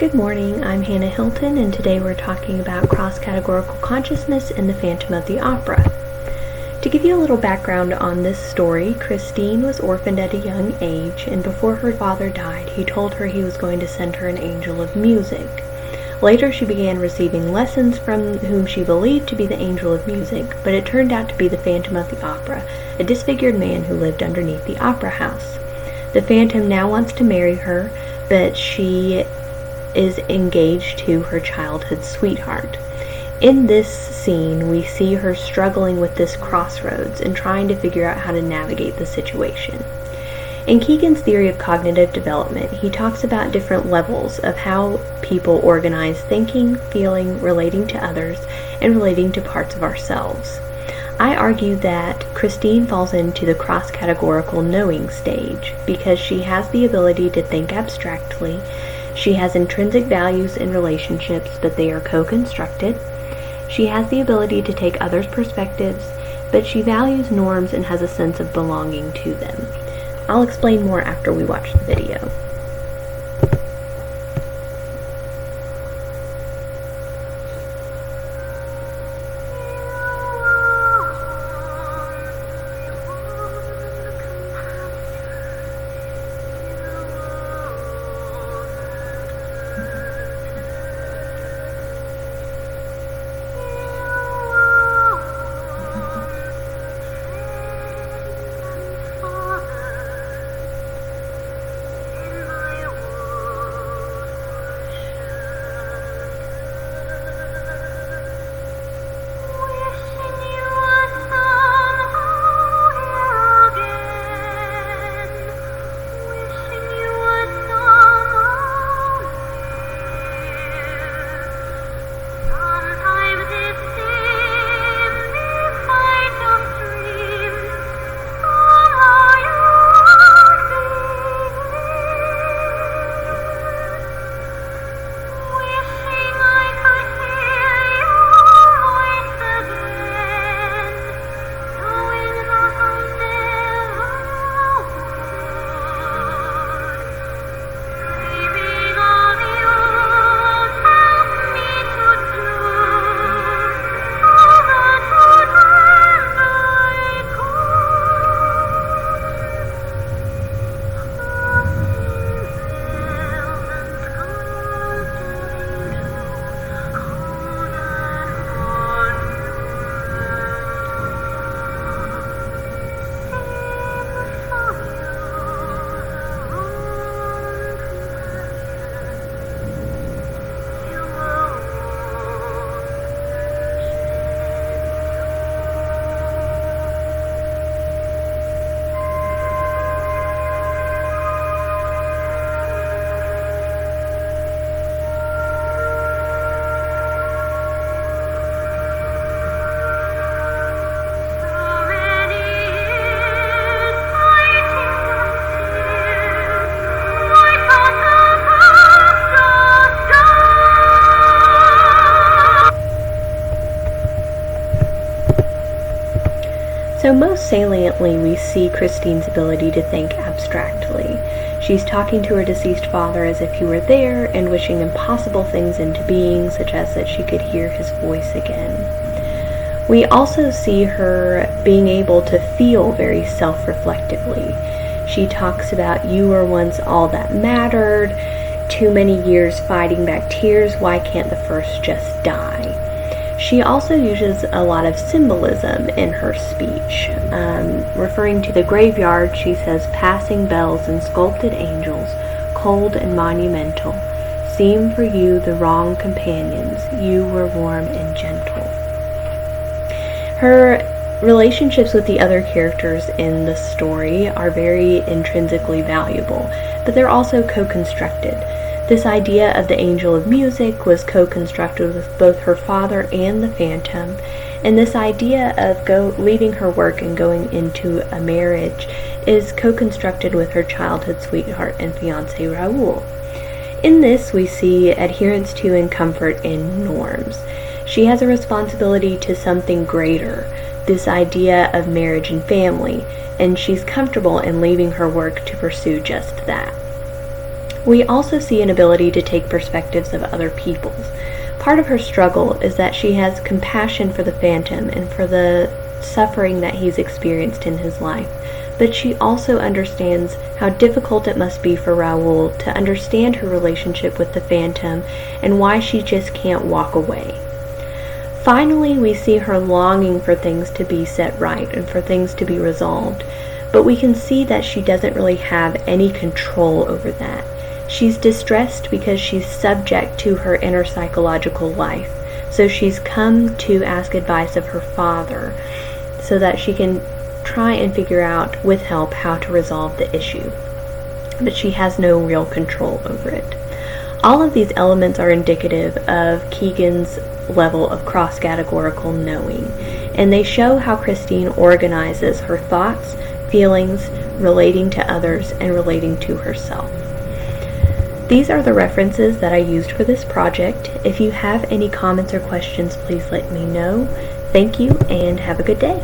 Good morning, I'm Hannah Hilton, and today we're talking about cross-categorical consciousness in the Phantom of the Opera. To give you a little background on this story, Christine was orphaned at a young age, and before her father died, he told her he was going to send her an angel of music. Later, she began receiving lessons from whom she believed to be the angel of music, but it turned out to be the Phantom of the Opera, a disfigured man who lived underneath the opera house. The Phantom now wants to marry her, but she is engaged to her childhood sweetheart. In this scene, we see her struggling with this crossroads and trying to figure out how to navigate the situation. In Keegan's theory of cognitive development, he talks about different levels of how people organize thinking, feeling, relating to others, and relating to parts of ourselves. I argue that Christine falls into the cross-categorical knowing stage because she has the ability to think abstractly. She has intrinsic values in relationships, but they are co-constructed. She has the ability to take others' perspectives, but she values norms and has a sense of belonging to them. I'll explain more after we watch the video. So most saliently, we see Christine's ability to think abstractly. She's talking to her deceased father as if he were there and wishing impossible things into being, such as that she could hear his voice again. We also see her being able to feel very self-reflectively. She talks about, "You were once all that mattered, too many years fighting back tears, why can't the first just die?" She also uses a lot of symbolism in her speech. Referring to the graveyard, she says, "Passing bells and sculpted angels, cold and monumental, seem for you the wrong companions, you were warm and gentle." Her relationships with the other characters in the story are very intrinsically valuable, but they're also co-constructed. This idea of the angel of music was co-constructed with both her father and the Phantom, and this idea of leaving her work and going into a marriage is co-constructed with her childhood sweetheart and fiancé Raoul. In this, we see adherence to and comfort in norms. She has a responsibility to something greater, this idea of marriage and family, and she's comfortable in leaving her work to pursue just that. We also see an ability to take perspectives of other people's. Part of her struggle is that she has compassion for the Phantom and for the suffering that he's experienced in his life, but she also understands how difficult it must be for Raoul to understand her relationship with the Phantom and why she just can't walk away. Finally, we see her longing for things to be set right and for things to be resolved, but we can see that she doesn't really have any control over that. She's distressed because she's subject to her inner psychological life, so she's come to ask advice of her father so that she can try and figure out, with help, how to resolve the issue. But she has no real control over it. All of these elements are indicative of Keegan's level of cross-categorical knowing, and they show how Christine organizes her thoughts, feelings, relating to others, and relating to herself. These are the references that I used for this project. If you have any comments or questions, please let me know. Thank you, and have a good day.